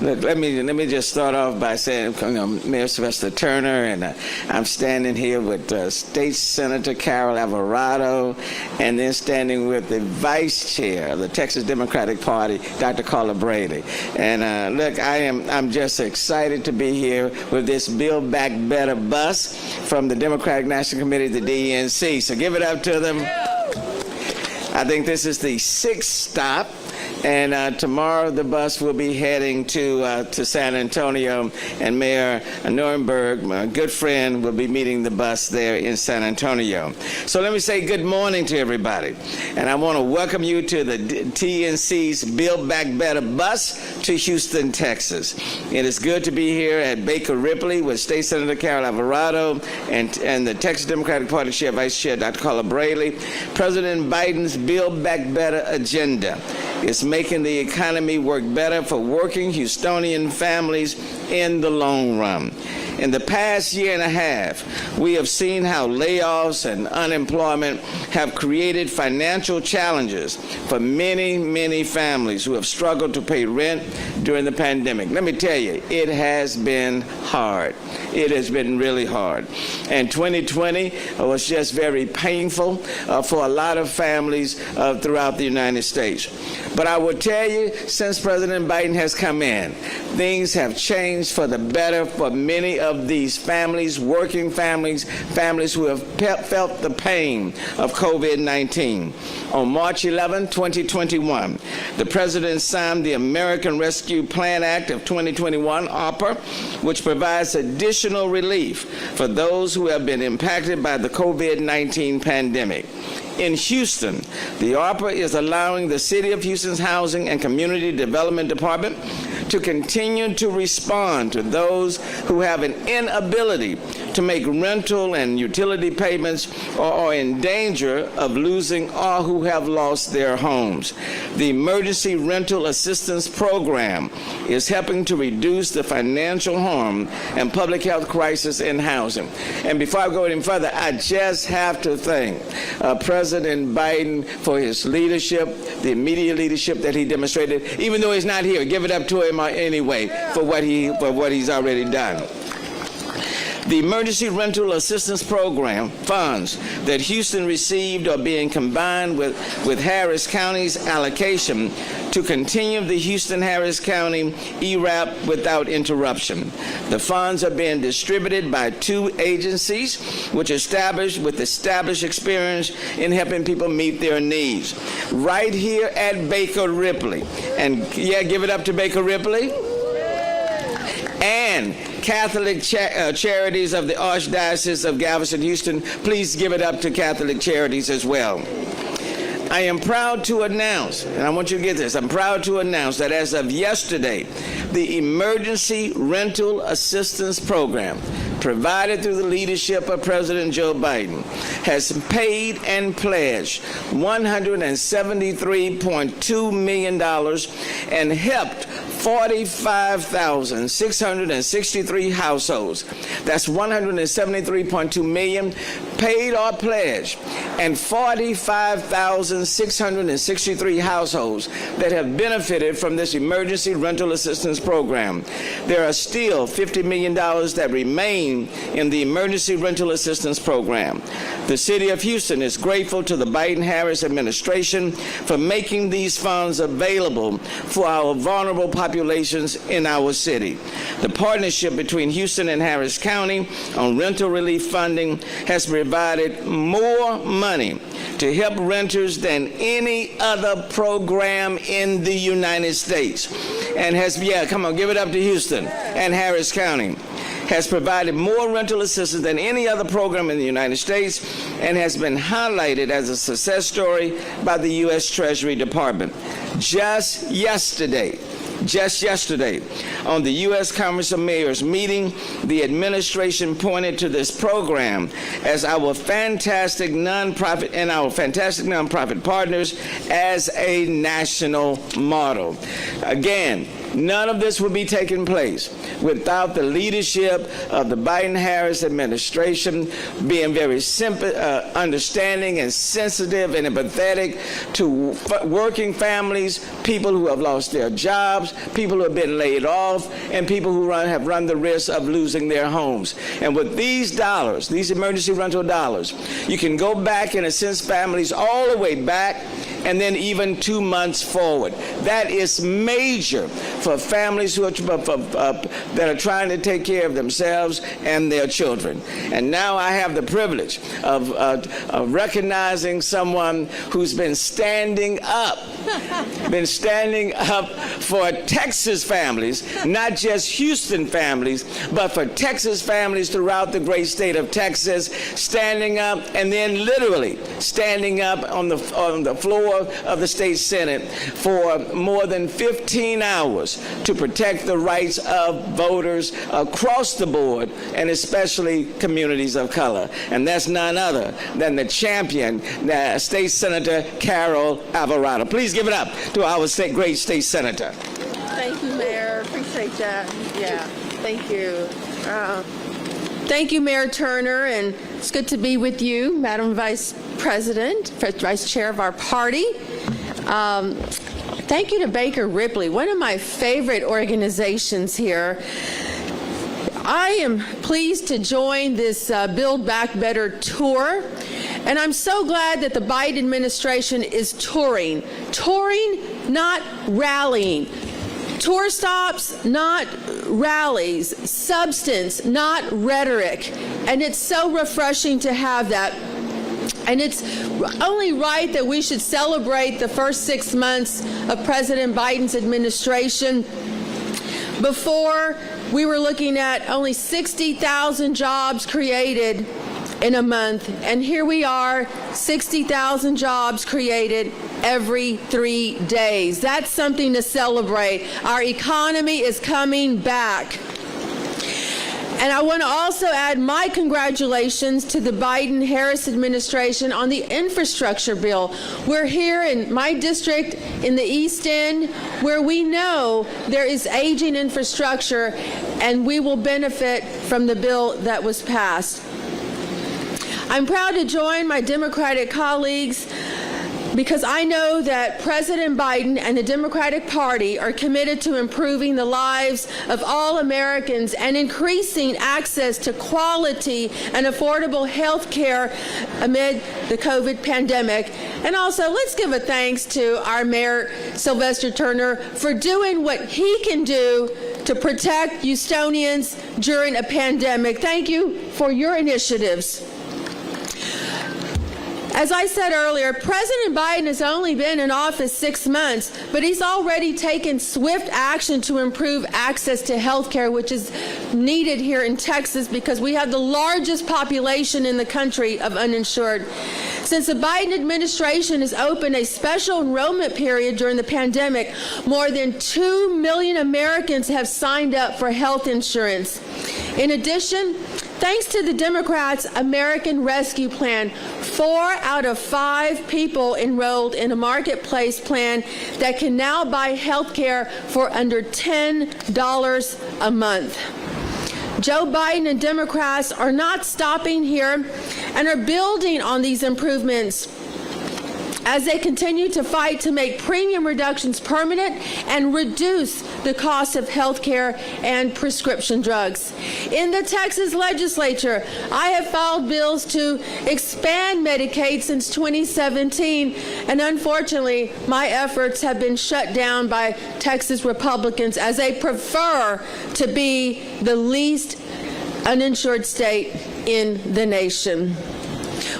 Let me just start off by saying, Mayor Sylvester Turner, and I'm standing here with State Senator Carol Alvarado, and then standing with the Vice Chair of the Texas Democratic Party, Dr. Carla Braley. And look, I'm just excited to be here with this Build Back Better bus from the Democratic National Committee, the DNC. So give it up to them. I think this is the 6th stop. And tomorrow the bus will be heading to San Antonio, and Mayor Nuremberg, my good friend, will be meeting the bus there in San Antonio. So let me say good morning to everybody. And I want to welcome you to the TNC's Build Back Better bus to Houston, Texas. It is good to be here at Baker Ripley with State Senator Carol Alvarado and the Texas Democratic Party Chair, Vice Chair Dr. Carla Braley. President Biden's Build Back Better agenda is making the economy work better for working Houstonian families in the long run. In the past year and a half, we have seen how layoffs and unemployment have created financial challenges for many, many families who have struggled to pay rent during the pandemic. Let me tell you, it has been hard. It has been really hard. And 2020 was just very painful for a lot of families throughout the United States. But I will tell you, since President Biden has come in, things have changed for the better for many of these families, working families, families who have felt the pain of COVID-19. On March 11, 2021, the President signed the American Rescue Plan Act of 2021, ARPA, which provides additional relief for those who have been impacted by the COVID-19 pandemic. In Houston, the ARPA is allowing the City of Houston's Housing and Community Development Department to continue to respond to those who have an inability to make rental and utility payments or are in danger of losing or who have lost their homes. The Emergency Rental Assistance Program is helping to reduce the financial harm and public health crisis in housing. And before I go any further, I just have to thank President Biden for his leadership, the immediate leadership that he demonstrated. Even though he's not here, give it up to him anyway for what he's already done. The Emergency Rental Assistance Program funds that Houston received are being combined with Harris County's allocation to continue the Houston-Harris County ERAP without interruption. The funds are being distributed by 2 agencies with established experience in helping people meet their needs. Right here at Baker Ripley. And yeah, give it up to Baker Ripley. And Catholic Charities of the Archdiocese of Galveston, Houston. Please give it up to Catholic Charities as well. I am proud to announce, and I want you to get this, I'm proud to announce that as of yesterday, the Emergency Rental Assistance Program, provided through the leadership of President Joe Biden, has paid and pledged $173.2 million and helped 45,663 households. That's $173.2 million paid or pledged, and 45,663 households that have benefited from this Emergency Rental Assistance Program. There are still $50 million that remain in the Emergency Rental Assistance Program. The City of Houston is grateful to the Biden-Harris administration for making these funds available for our vulnerable populations in our city. The partnership between Houston and Harris County on rental relief funding has provided more money to help renters than any other program in the United States. And come on, give it up to Houston and Harris County. Has provided more rental assistance than any other program in the United States and has been highlighted as a success story by the U.S. Treasury Department. Just yesterday, on the U.S. Conference of Mayors meeting, the administration pointed to this program as our fantastic nonprofit partners as a national model. Again, None of this would be taking place without the leadership of the Biden-Harris administration being very understanding and sensitive and empathetic to working families, people who have lost their jobs, people who have been laid off, and people who have run the risk of losing their homes. And with these dollars, these emergency rental dollars, you can go back and assist families all the way back and then even 2 months forward. That is major for families who are, that are trying to take care of themselves and their children. And now I have the privilege of recognizing someone who's been standing up for Texas families, not just Houston families, but for Texas families throughout the great state of Texas, standing up and then literally standing up on the floor of the state Senate for more than 15 hours to protect the rights of voters across the board, and especially communities of color. And that's none other than the champion, State Senator Carol Alvarado. Please give it up to our great state senator. Thank you, Mayor. Appreciate that. Yeah, thank you. Thank you, Mayor Turner, and it's good to be with you, Madam Vice President, Vice Chair of our party. Thank you to Baker Ripley, one of my favorite organizations here. I am pleased to join this Build Back Better tour, and I'm so glad that the Biden administration is touring, not rallying. Tour stops, not rallies. Substance, not rhetoric. And it's so refreshing to have that. And it's only right that we should celebrate the first 6 months of President Biden's administration. Before, we were looking at only 60,000 jobs created in a month, and here we are, 60,000 jobs created every 3 days. That's something to celebrate. Our economy is coming back. And I want to also add my congratulations to the Biden-Harris administration on the infrastructure bill. We're here in my district in the East End where we know there is aging infrastructure, and we will benefit from the bill that was passed. I'm proud to join my Democratic colleagues because I know that President Biden and the Democratic Party are committed to improving the lives of all Americans and increasing access to quality and affordable health care amid the COVID pandemic. And also, let's give a thanks to our Mayor, Sylvester Turner, for doing what he can do to protect Houstonians during a pandemic. Thank you for your initiatives. As I said earlier, President Biden has only been in office 6 months, but he's already taken swift action to improve access to health care, which is needed here in Texas because we have the largest population in the country of uninsured. Since the Biden administration has opened a special enrollment period during the pandemic, more than 2 million Americans have signed up for health insurance. In addition, thanks to the Democrats' American Rescue Plan, 4 out of 5 people enrolled in a marketplace plan that can now buy health care for under $10 a month. Joe Biden and Democrats are not stopping here and are building on these improvements as they continue to fight to make premium reductions permanent and reduce the cost of health care and prescription drugs. In the Texas legislature, I have filed bills to expand Medicaid since 2017, and unfortunately, my efforts have been shut down by Texas Republicans as they prefer to be the least uninsured state in the nation.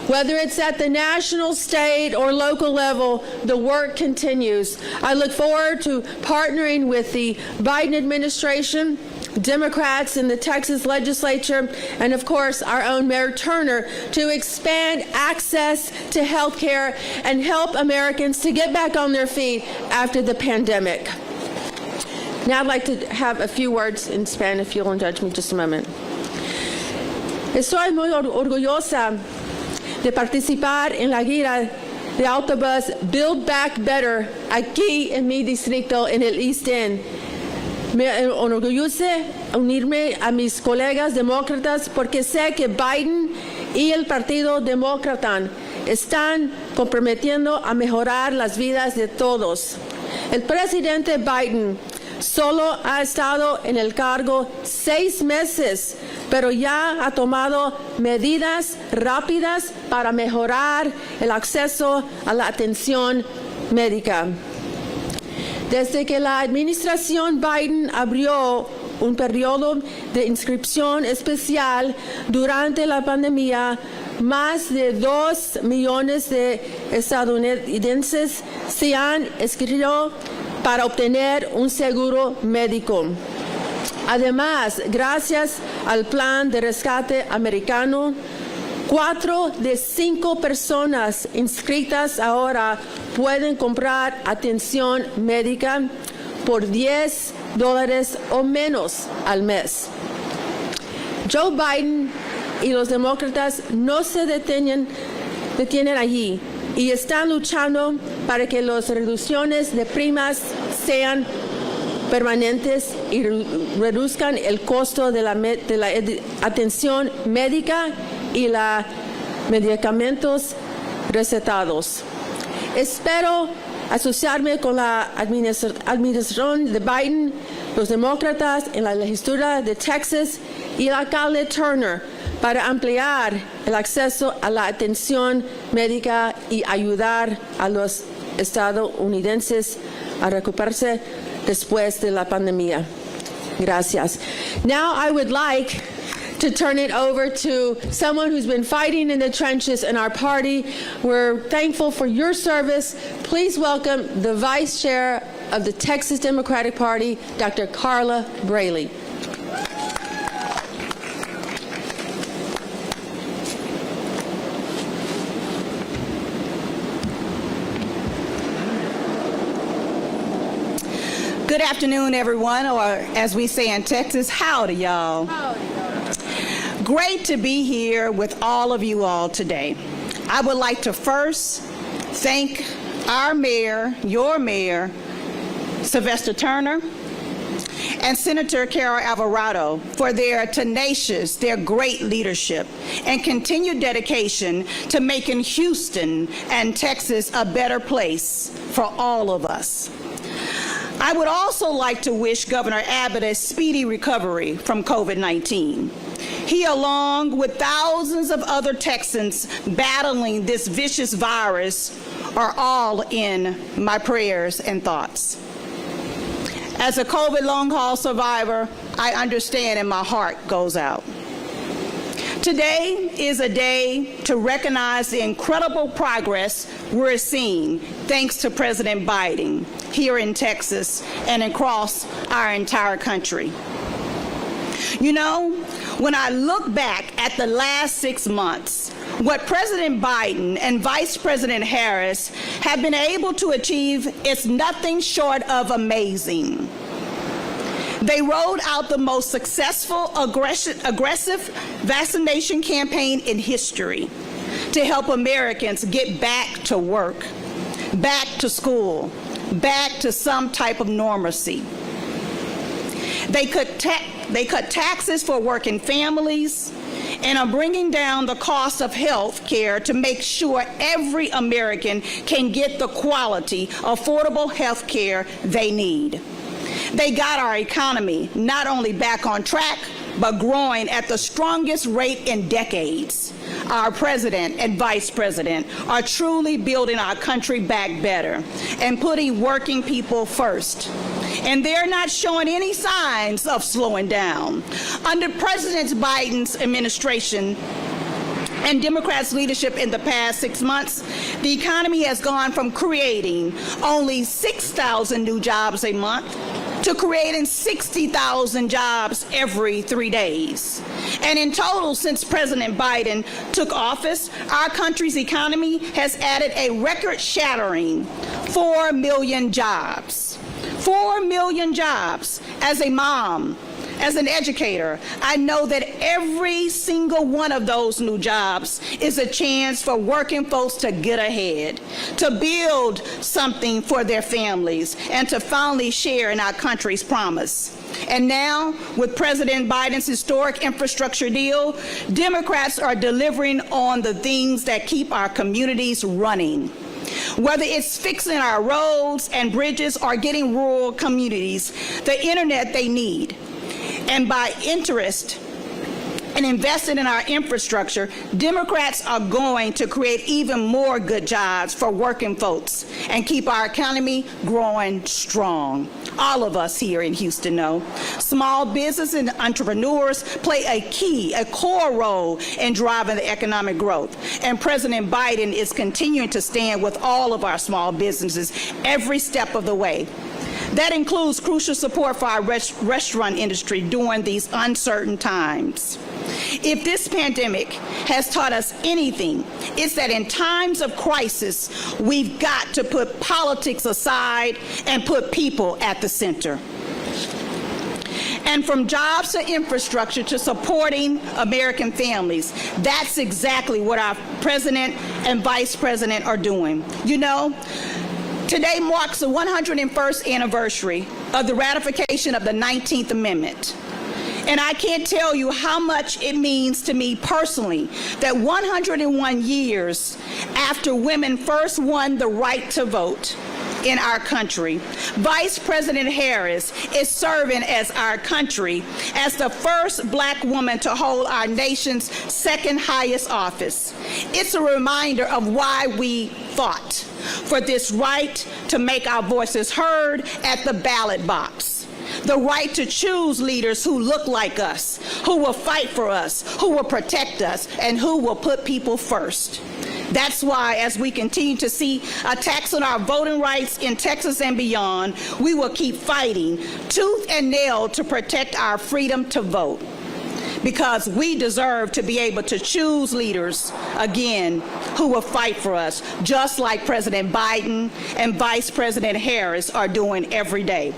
Whether it's at the national, state, or local level, the work continues. I look forward to partnering with the Biden administration, Democrats in the Texas legislature, and of course our own Mayor Turner to expand access to health care and help Americans to get back on their feet after the pandemic. Now I'd like to have a few words in Spanish, if you'll indulge me just a moment. Estoy muy orgullosa de participar en la gira de autobús Build Back Better aquí en mi distrito en el East End. Me enorgullece unirme a mis colegas demócratas porque sé que Biden y el Partido Demócrata están comprometiendo a mejorar las vidas de todos. El presidente Biden solo ha estado en el cargo 6 meses, pero ya ha tomado medidas rápidas para mejorar el acceso a la atención médica. Desde que la administración Biden abrió un periodo de inscripción especial durante la pandemia, más de 2 millones de estadounidenses se han inscrito para obtener un seguro médico. Además, gracias al plan de rescate americano, 4 de 5 personas inscritas ahora pueden comprar atención médica por $10 o menos al mes. Joe Biden y los demócratas no se detienen allí y están luchando para que las reducciones de primas sean permanentes y reduzcan el costo de la atención médica y los medicamentos recetados. Espero asociarme con la administración de Biden, los demócratas en la legislatura de Texas y el alcalde Turner para ampliar el acceso a la atención médica y ayudar a los estadounidenses a recuperarse después de la pandemia. Gracias. Now I would like to turn it over to someone who's been fighting in the trenches in our party. We're thankful for your service. Please welcome the Vice Chair of the Texas Democratic Party, Dr. Carla Braley. Good afternoon, everyone, or as we say in Texas, howdy, y'all. Great to be here with all of you all today. I would like to first thank our mayor, your mayor, Sylvester Turner, and Senator Carol Alvarado for their tenacious, their great leadership, and continued dedication to making Houston and Texas a better place for all of us. I would also like to wish Governor Abbott a speedy recovery from COVID-19. He, along with thousands of other Texans battling this vicious virus, are all in my prayers and thoughts. As a COVID long-haul survivor, I understand and my heart goes out. Today is a day to recognize the incredible progress we're seeing thanks to President Biden here in Texas and across our entire country. You know, when I look back at the last 6 months, what President Biden and Vice President Harris have been able to achieve is nothing short of amazing. They rolled out the most successful aggressive vaccination campaign in history to help Americans get back to work, back to school, back to some type of normalcy. They cut taxes for working families and are bringing down the cost of health care to make sure every American can get the quality, affordable health care they need. They got our economy not only back on track, but growing at the strongest rate in decades. Our president and vice president are truly building our country back better and putting working people first. And they're not showing any signs of slowing down. Under President Biden's administration and Democrats' leadership in the past 6 months, the economy has gone from creating only 6,000 new jobs a month to creating 60,000 jobs every 3 days. And in total, since President Biden took office, our country's economy has added a record-shattering 4 million jobs. 4 million jobs. As a mom, As an educator, I know that every single one of those new jobs is a chance for working folks to get ahead, to build something for their families, and to finally share in our country's promise. And now, with President Biden's historic infrastructure deal, Democrats are delivering on the things that keep our communities running. Whether it's fixing our roads and bridges or getting rural communities the internet they need. And by interest and investing in our infrastructure, Democrats are going to create even more good jobs for working folks and keep our economy growing strong. All of us here in Houston know small business and entrepreneurs play a core role in driving the economic growth. And President Biden is continuing to stand with all of our small businesses every step of the way. That includes crucial support for our restaurant industry during these uncertain times. If this pandemic has taught us anything, it's that in times of crisis, we've got to put politics aside and put people at the center. And from jobs to infrastructure to supporting American families, that's exactly what our president and vice president are doing. You know, today marks the 101st anniversary of the ratification of the 19th Amendment. And I can't tell you how much it means to me personally that 101 years after women first won the right to vote in our country, Vice President Harris is serving as our country as the first black woman to hold our nation's second highest office. It's a reminder of why we fought for this right to make our voices heard at the ballot box. The right to choose leaders who look like us, who will fight for us, who will protect us, and who will put people first. That's why, as we continue to see attacks on our voting rights in Texas and beyond, we will keep fighting tooth and nail to protect our freedom to vote. Because we deserve to be able to choose leaders, again, who will fight for us, just like President Biden and Vice President Harris are doing every day.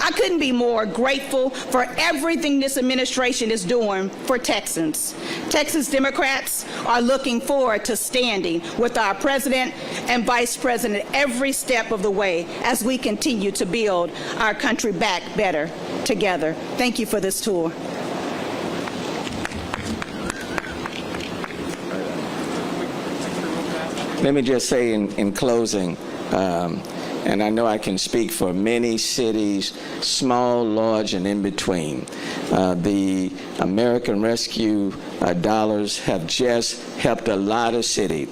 I couldn't be more grateful for everything this administration is doing for Texans. Texas Democrats are looking forward to standing with our president and vice president every step of the way as we continue to build our country back better together. Thank you for this tour. Let me just say in closing, and I know I can speak for many cities, small, large, and in between. The American Rescue dollars have just helped a lot of cities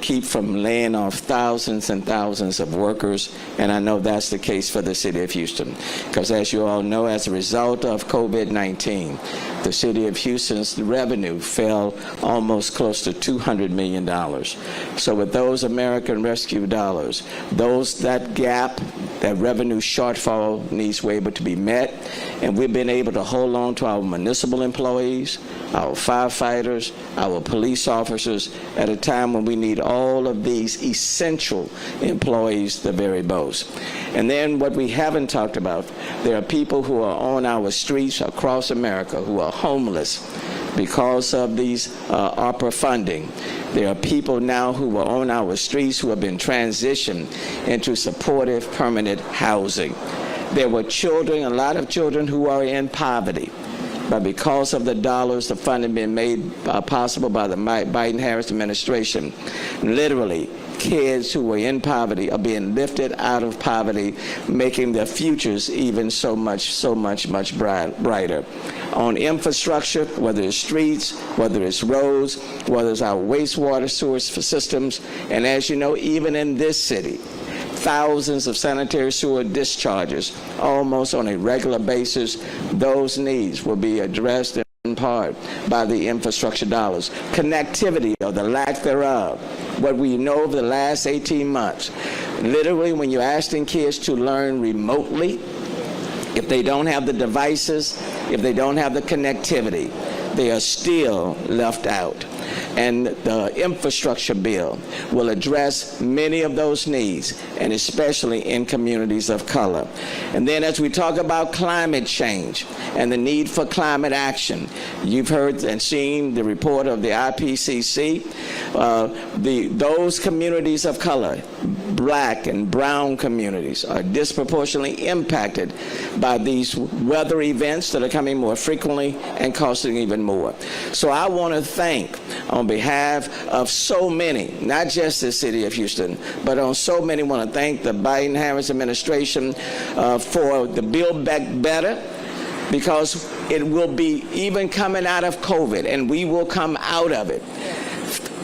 keep from laying off thousands and thousands of workers, and I know that's the case for the city of Houston. Because as you all know, as a result of COVID-19, the city of Houston's revenue fell almost close to $200 million. So with those American Rescue dollars, that gap, that revenue shortfall needs to be able to be met, and we've been able to hold on to our municipal employees, our firefighters, our police officers at a time when we need all of these essential employees the very most. And then what we haven't talked about, there are people who are on our streets across America who are homeless because of these ARPA funding. There are people now who are on our streets who have been transitioned into supportive permanent housing. There were children, a lot of children who are in poverty. But because of the dollars, the funding being made possible by the Biden-Harris administration, literally kids who were in poverty are being lifted out of poverty, making their futures even so much brighter. On infrastructure, whether it's streets, whether it's roads, whether it's our wastewater source for systems, and as you know, even in this city, thousands of sanitary sewer discharges almost on a regular basis. Those needs will be addressed in part by the infrastructure dollars. Connectivity, or the lack thereof, what we know over the last 18 months, literally when you're asking kids to learn remotely, if they don't have the devices, if they don't have the connectivity, they are still left out. And the infrastructure bill will address many of those needs, and especially in communities of color. And then as we talk about climate change and the need for climate action, you've heard and seen the report of the IPCC. Those communities of color, black and brown communities, are disproportionately impacted by these weather events that are coming more frequently and costing even more. So I want to thank, on behalf of so many, not just the city of Houston, but on so many, want to thank the Biden-Harris administration for the Build Back Better, because it will be even coming out of COVID, and we will come out of it.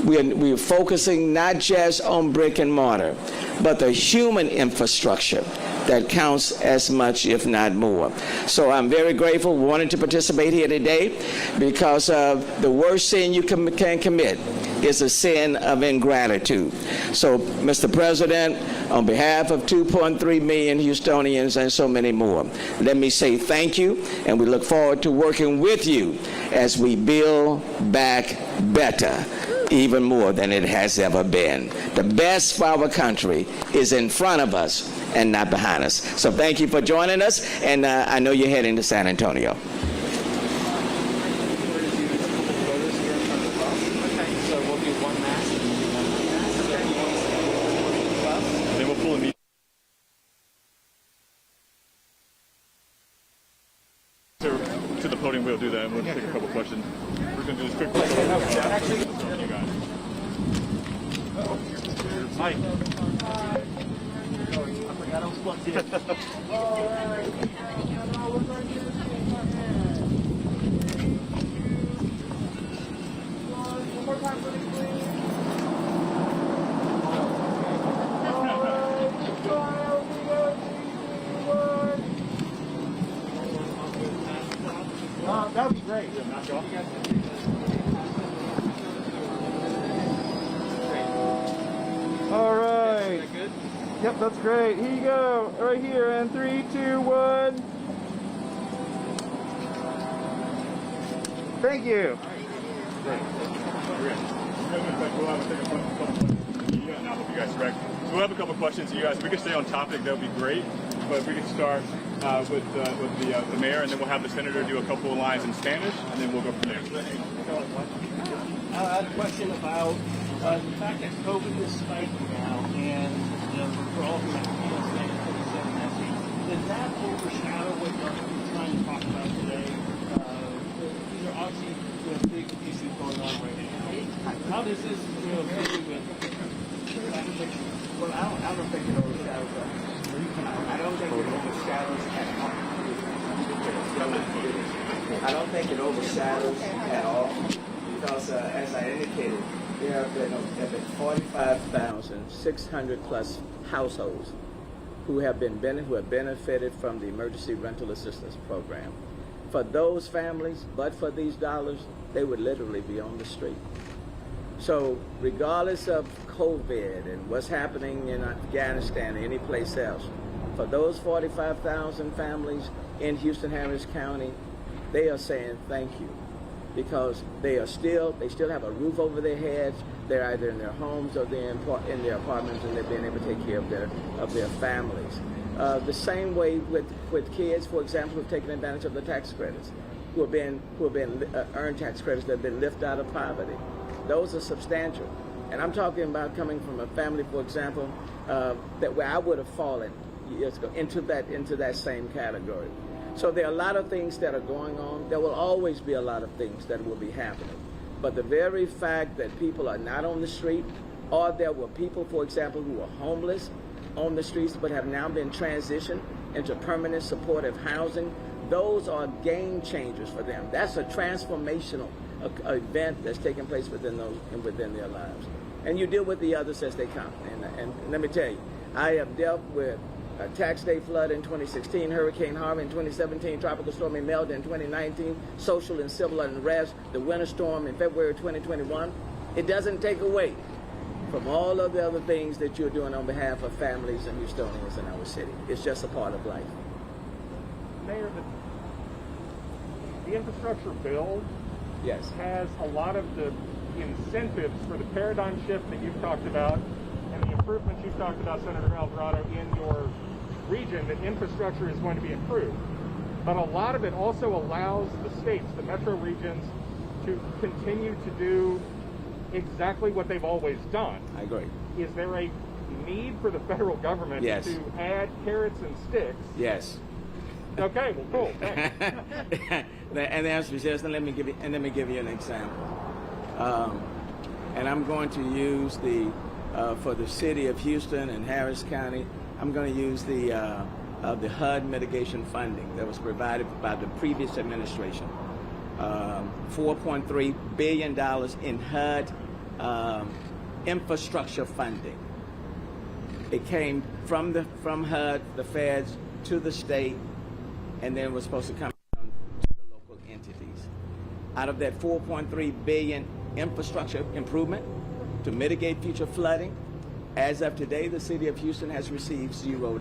We're focusing not just on brick and mortar, but the human infrastructure that counts as much, if not more. So I'm very grateful, wanting to participate here today, because the worst sin you can commit is a sin of ingratitude. So, Mr. President, on behalf of 2.3 million Houstonians and so many more, let me say thank you, and we look forward to working with you as we build back better, even more than it has ever been. The best for our country is in front of us and not behind us. So thank you for joining us, and I know you're heading to San Antonio. To the podium, we'll do that, and we'll take a couple questions. We're going to do this quick photo. You guys. Mike. I was plugged in. One more time for the queen. That would be great. All right. Is that good? Yep, that's great. Here you go. Right here. And 3, 2, 1. Thank you. Great. We'll have a couple questions. You guys, if we can stay on topic, that would be great. But if we can start with the mayor, and then we'll have the senator do a couple of lines in Spanish, and then we'll go from there. I had a question about the fact that COVID is spiking now, and we're all going to be staying at 27. Does that overshadow what you're trying to talk about today? These are obviously big issues going on right now. How does this deal with? Well, I don't think it overshadows us. I don't think it overshadows at all. I don't think it overshadows at all, because as I indicated, there have been 45,600 plus households who have benefited from the Emergency Rental Assistance Program. For those families, but for these dollars, they would literally be on the street. So regardless of COVID and what's happening in Afghanistan or any place else, for those 45,000 families in Houston-Harris County, they are saying thank you, because they still have a roof over their heads. They're either in their homes or they're in their apartments, and they're being able to take care of their families. The same way with kids, for example, who have taken advantage of the tax credits, who have been earned tax credits that have been lifted out of poverty. Those are substantial. And I'm talking about coming from a family, for example, that where I would have fallen years ago into that same category. So there are a lot of things that are going on. There will always be a lot of things that will be happening. But the very fact that people are not on the street, or there were people, for example, who were homeless on the streets but have now been transitioned into permanent supportive housing, those are game changers for them. That's a transformational event that's taking place within their lives. And you deal with the others as they come. And let me tell you, I have dealt with a tax day flood in 2016, Hurricane Harvey in 2017, Tropical Storm Imelda in 2019, social and civil unrest, the winter storm in February 2021. It doesn't take away from all of the other things that you're doing on behalf of families and Houstonians in our city. It's just a part of life. Mayor, the infrastructure bill, yes, has a lot of the incentives for the paradigm shift that you've talked about and the improvements you've talked about, Senator Alvarado, in your region, that infrastructure is going to be improved. But a lot of it also allows the states, the metro regions, to continue to do exactly what they've always done. I agree. Is there a need for the federal government Yes. to add carrots and sticks? Yes. Okay, well, cool. Thanks. And the answer is yes. And let me give you an example. And I'm going to use for the city of Houston and Harris County, I'm going to use the HUD mitigation funding that was provided by the previous administration. $4.3 billion in HUD infrastructure funding. It came from HUD, the feds, to the state, and then was supposed to come down to the local entities. Out of that $4.3 billion infrastructure improvement to mitigate future flooding, as of today, the city of Houston has received $0.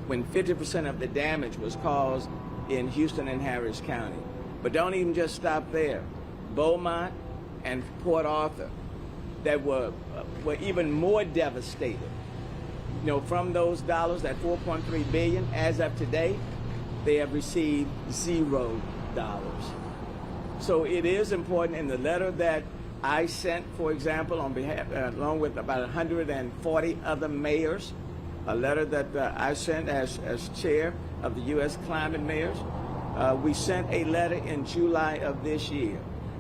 When 50% of the damage was caused in Houston and Harris County. But don't even just stop there. Beaumont and Port Arthur that were even more devastated. You know, from those dollars, that $4.3 billion, as of today, they have received $0. So it is important. In the letter that I sent, for example, on behalf, along with about 140 other mayors, a letter that I sent as chair of the U.S. Climate Mayors. We sent a letter in July of this year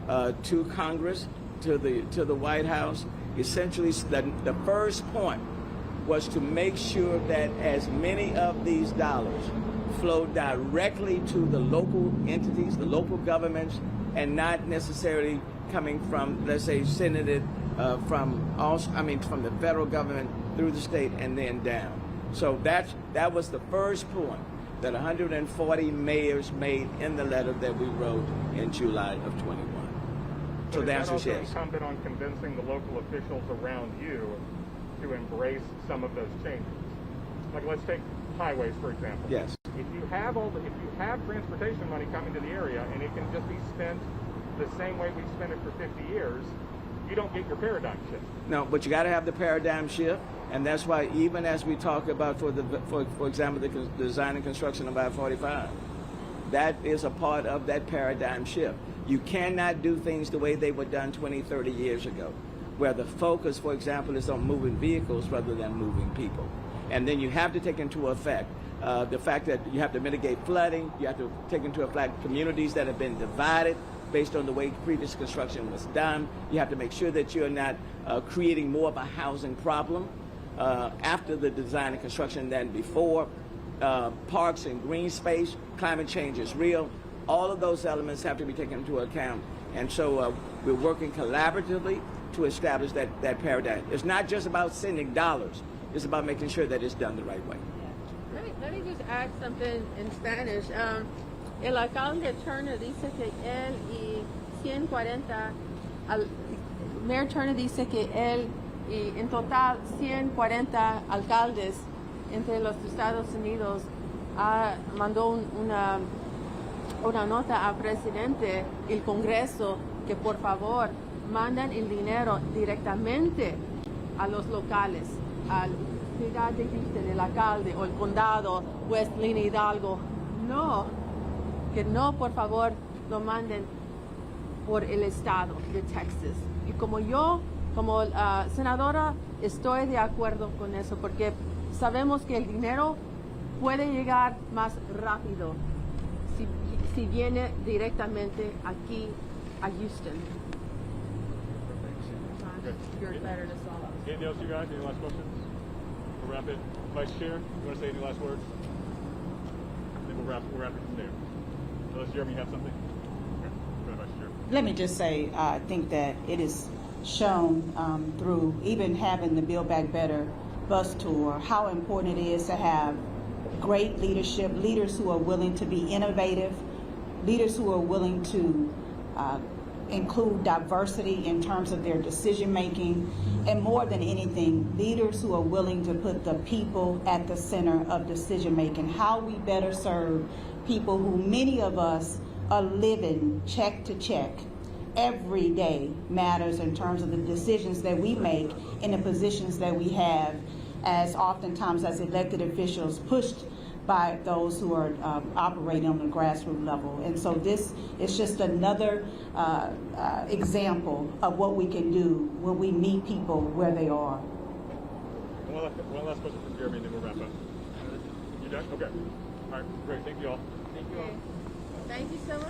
to Congress, to the White House. Essentially, the first point was to make sure that as many of these dollars flow directly to the local entities, the local governments, and not necessarily coming from, let's say, senated from the federal government through the state and then down. So that was the first point that 140 mayors made in the letter that we wrote in July of 21. So the answer is yes. Is that also incumbent on convincing the local officials around you to embrace some of those changes? Like, let's take highways, for example. Yes. If you have transportation money coming to the area and it can just be spent the same way we've spent it for 50 years, you don't get your paradigm shift. No, but you got to have the paradigm shift, and that's why even as we talk about, for example, the design and construction of I-45, that is a part of that paradigm shift. You cannot do things the way they were done 20, 30 years ago, where the focus, for example, is on moving vehicles rather than moving people. And then you have to take into effect the fact that you have to mitigate flooding. You have to take into effect communities that have been divided based on the way previous construction was done. You have to make sure that you're not creating more of a housing problem after the design and construction than before. Parks and green space, climate change is real. All of those elements have to be taken into account. And so we're working collaboratively to establish that paradigm. It's not just about sending dollars. It's about making sure that it's done the right way. Let me just add something in Spanish. El alcalde Turner dice que él y 140, Mayor Turner dice que él y en total 140 alcaldes entre los Estados Unidos mandó una nota al presidente y el Congreso que por favor mandan el dinero directamente a los locales, a la ciudad de Houston, el alcalde o el condado, West Lina Hidalgo. Que no, por favor, lo manden por el estado de Texas. Y como senadora, estoy de acuerdo con eso, porque sabemos que el dinero puede llegar más rápido si viene directamente aquí a Houston. Anything else, you guys? Any last questions? We'll wrap it. Vice Chair, you want to say any last words? Then we'll wrap it from there. Unless Jeremy, you have something? Okay. Go ahead, Vice Chair. Let me just say, I think that it is shown through even having the Build Back Better bus tour how important it is to have great leadership, leaders who are willing to be innovative, leaders who are willing to include diversity in terms of their decision making, and more than anything, leaders who are willing to put the people at the center of decision making. How we better serve people who many of us are living check to check, every day matters in terms of the decisions that we make and the positions that we have, as oftentimes as elected officials pushed by those who are operating on the grassroots level. And so this is just another example of what we can do when we meet people where they are. One last question from Jeremy, and then we'll wrap up. You done? Okay. All right, great. Thank you all. Thank you so much.